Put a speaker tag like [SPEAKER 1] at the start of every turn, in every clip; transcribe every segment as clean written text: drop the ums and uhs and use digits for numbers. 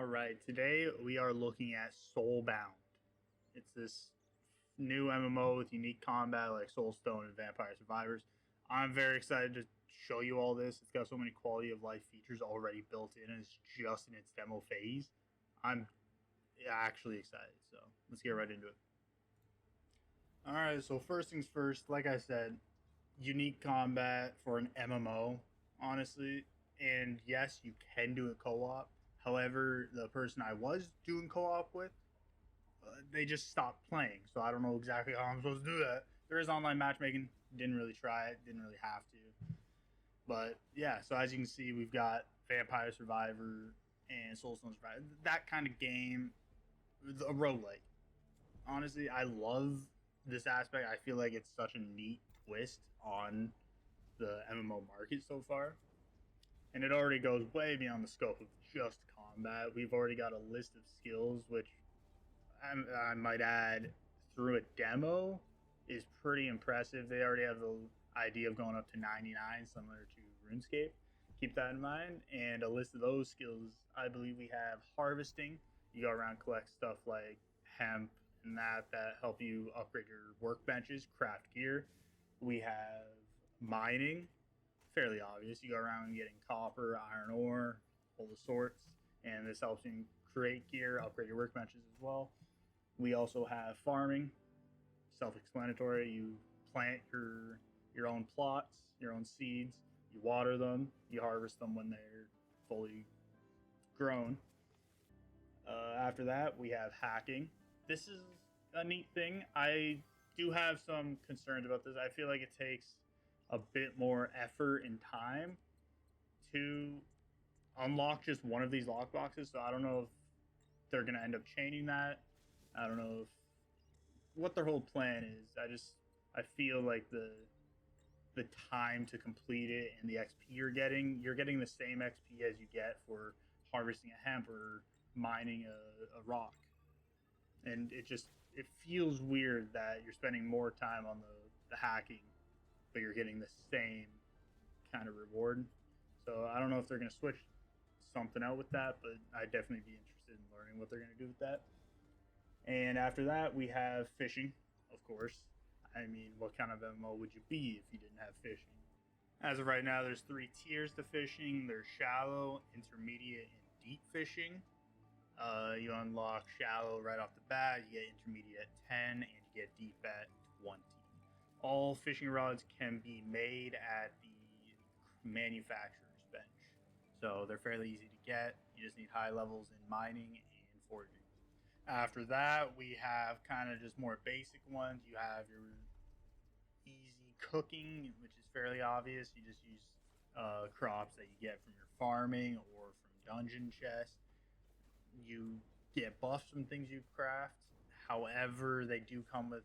[SPEAKER 1] All right, today we are looking at Soulbound. It's this new MMO with unique combat like Soulstone and Vampire Survivors. I'm very excited to show you all this. It's got so many quality of life features already built in, and it's just in its demo phase. I'm actually excited, so let's get right into it. All right, so first things first, like I said, unique combat for an MMO, honestly. And yes, you can do it co-op. However, the person I was doing co-op with, they just stopped playing. So I don't know exactly how I'm supposed to do that. There is online matchmaking. Didn't really try it. Didn't really have to. But yeah, so as you can see, we've got Vampire Survivor and Soulstone Survivor. That kind of game, a roguelike. Honestly, I love this aspect. I feel like it's such a neat twist on the MMO market so far. And it already goes way beyond the scope of just combat. We've already got a list of skills, which I might add through a demo is pretty impressive. They already have the idea of going up to 99, similar to RuneScape. Keep that in mind. And a list of those skills, I believe we have harvesting. You go around collect stuff like hemp and that help you upgrade your workbenches, craft gear. We have mining, fairly obvious. You go around getting copper, iron ore, all the sorts, and this helps you create gear, upgrade your workbenches as well. We also have farming, self-explanatory. You plant your own plots, your own seeds. You water them. You harvest them when they're fully grown. After that, we have hacking. This is a neat thing. I do have some concerns about this. I feel like it takes a bit more effort and time to unlock just one of these lockboxes. So I don't know if they're going to end up changing that. I don't know if what their whole plan is. I feel like the time to complete it and the XP you're getting the same XP as you get for harvesting a hemp or mining a rock. And it feels weird that you're spending more time on the hacking, but you're getting the same kind of reward. So I don't know if they're going to switch something out with that, but I'd definitely be interested in learning what they're going to do with that. And after that, we have fishing, of course. I mean, what kind of MMO would you be if you didn't have fishing? As of right now, there's 3 tiers to fishing. There's shallow, intermediate, and deep fishing. You unlock shallow right off the bat, you get intermediate at 10, and you get deep at 20. All fishing rods can be made at the manufacturer's bench. So they're fairly easy to get. You just need high levels in mining and foraging. After that, we have kind of just more basic ones. You have your easy cooking, which is fairly obvious. You just use crops that you get from your farming or from dungeon chests. You get buffs from things you craft. However, they do come with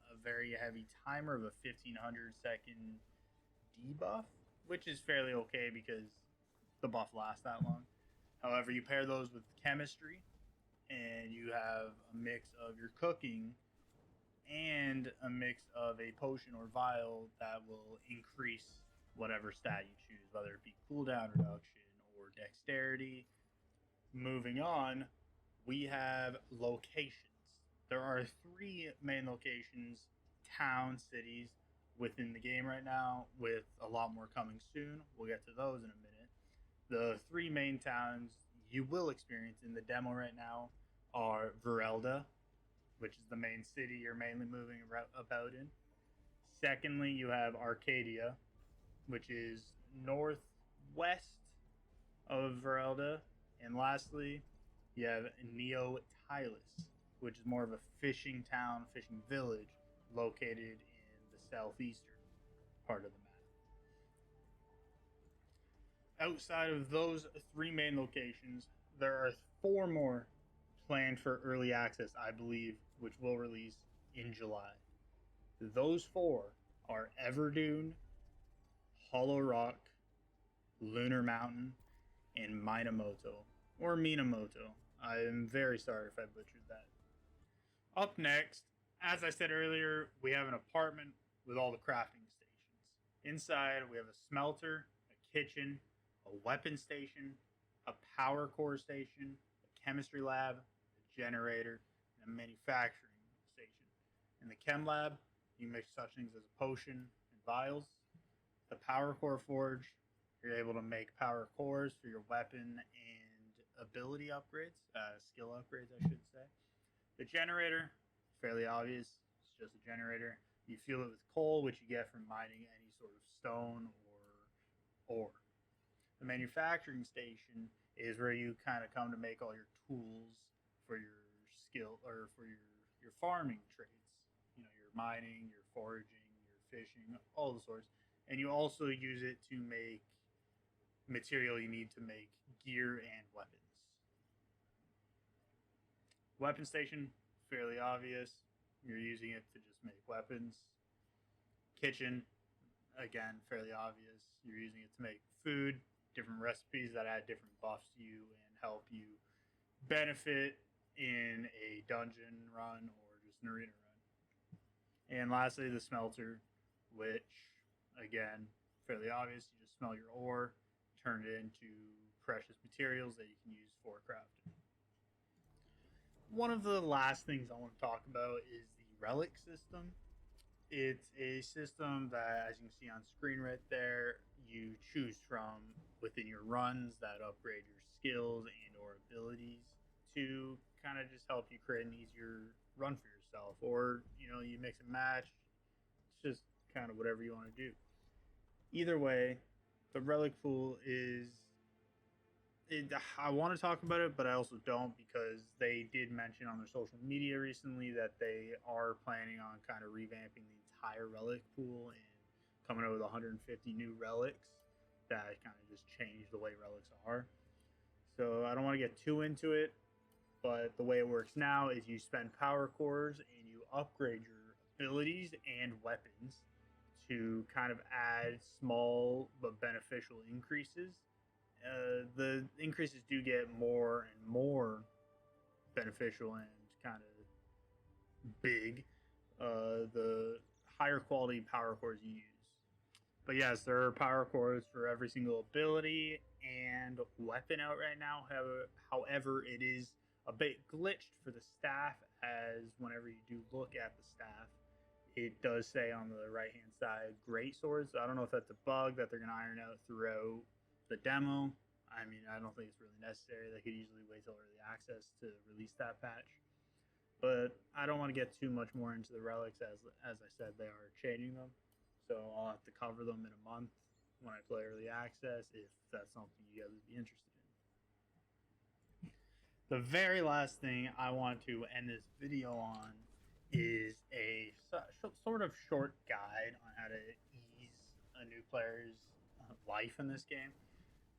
[SPEAKER 1] a very heavy timer of a 1500-second debuff, which is fairly okay because the buff lasts that long. However, you pair those with chemistry, and you have a mix of your cooking and a mix of a potion or vial that will increase whatever stat you choose, whether it be cooldown reduction or dexterity. Moving on, we have locations. There are 3 main locations, towns, cities, within the game right now, with a lot more coming soon. We'll get to those in a minute. The 3 main towns you will experience in the demo right now are Verelda, which is the main city you're mainly moving about in. Secondly, you have Arcadia, which is northwest of Verelda. And lastly, you have Neo Tylus, which is more of a fishing town, fishing village, located in the southeastern part of the map. Outside of those 3 main locations, there are 4 more planned for early access, I believe, which will release in July. Those 4 are Everdune, Hollow Rock, Lunar Mountain, and Minamoto, or Minamoto. I am very sorry if I butchered that. Up next, as I said earlier, we have an apartment with all the crafting stations. Inside, we have a smelter, a kitchen, a weapon station, a power core station, a chemistry lab, a generator, and a manufacturing station. In the chem lab, you mix such things as a potion and vials. The power core forge, you're able to make power cores for your weapon and ability upgrades, skill upgrades, I should say. The generator, fairly obvious, it's just a generator. You fuel it with coal, which you get from mining any sort of stone or ore. The manufacturing station is where you kind of come to make all your tools for your skill or for your farming trades. You know, your mining, your foraging, your fishing, all the sorts. And you also use it to make material you need to make gear and weapons. Weapon station, fairly obvious. You're using it to just make weapons. Kitchen, again, fairly obvious. You're using it to make food, different recipes that add different buffs to you and help you benefit in a dungeon run or just an arena run. And lastly, the smelter, which, again, fairly obvious. You just smelt your ore, turn it into precious materials that you can use for crafting. One of the last things I want to talk about is the relic system. It's a system that, as you can see on screen right there, you choose from within your runs that upgrade your skills and or abilities to kind of just help you create an easier run for yourself. Or, you know, you mix and match. It's just kind of whatever you want to do. Either way, the relic pool is... I want to talk about it, but I also don't, because they did mention on their social media recently that they are planning on kind of revamping the entire relic pool and coming up with 150 new relics that kind of just change the way relics are. So I don't want to get too into it, but the way it works now is you spend power cores and you upgrade your abilities and weapons to kind of add small but beneficial increases. The increases do get more and more beneficial and kind of big the higher quality power cores you use. But yes, there are power cores for every single ability and weapon out right now. However, it is a bit glitched for the staff, as whenever you do look at the staff, it does say on the right hand side great swords. So I don't know if that's a bug that they're going to iron out throughout the demo. I mean, I don't think it's really necessary. They could easily wait till early access to release that patch. But I don't want to get too much more into the relics, as I said, they are changing them. So I'll have to cover them in a month when I play early access, if that's something you guys would be interested in. The very last thing I want to end this video on is a sort of short guide on how to ease a new player's life in this game.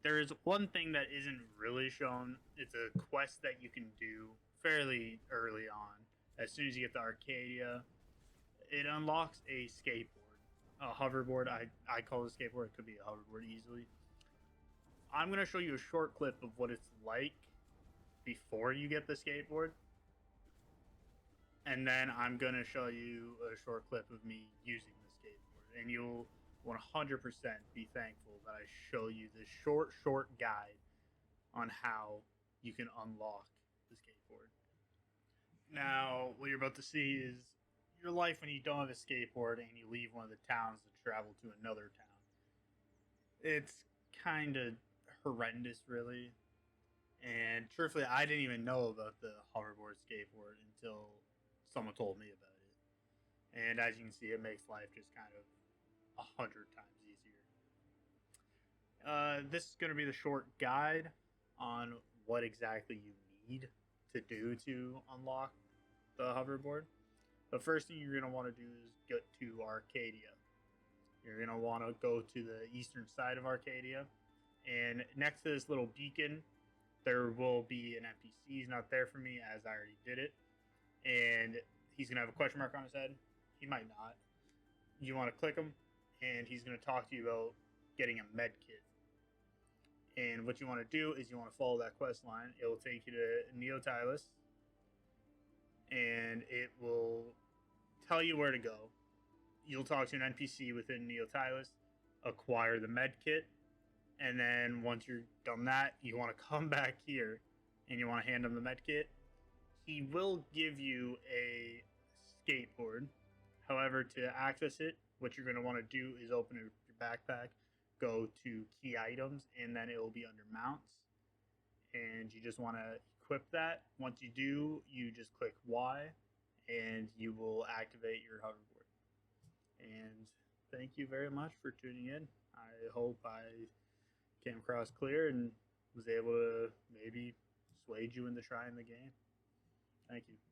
[SPEAKER 1] There is one thing that isn't really shown. It's a quest that you can do fairly early on. As soon as you get to Arcadia, it unlocks a skateboard, a hoverboard. I call it a skateboard. It could be a hoverboard easily. I'm going to show you a short clip of what it's like before you get the skateboard. And then I'm going to show you a short clip of me using the skateboard. And you'll 100% be thankful that I show you this short guide on how you can unlock the skateboard. Now, what you're about to see is your life when you don't have a skateboard and you leave one of the towns to travel to another town. It's kind of horrendous, really. And truthfully, I didn't even know about the hoverboard skateboard until someone told me about it. And as you can see, it makes life just kind of 100 times easier. This is going to be the short guide on what exactly you need to do to unlock the hoverboard. The first thing you're going to want to do is get to Arcadia. You're going to want to go to the eastern side of Arcadia, and next to this little beacon there will be an NPC. He's not there for me as I already did it, and he's going to have a question mark on his head. He might not. You want to click him, and he's going to talk to you about getting a med kit. And what you want to do is you want to follow that quest line. It will take you to Neotilis, and it will tell you where to go. You'll talk to an NPC within Neotilis, acquire the med kit, and then once you're done that, you want to come back here and you want to hand him the med kit, he will give you a skateboard. However, to access it, what you're going to want to do is open your backpack, go to key items, and then it will be under mounts. And you just want to equip that. Once you do, you just click Y, and you will activate your hoverboard. And thank you very much for tuning in. I hope I came across clear and was able to maybe sway you into trying the game. Thank you.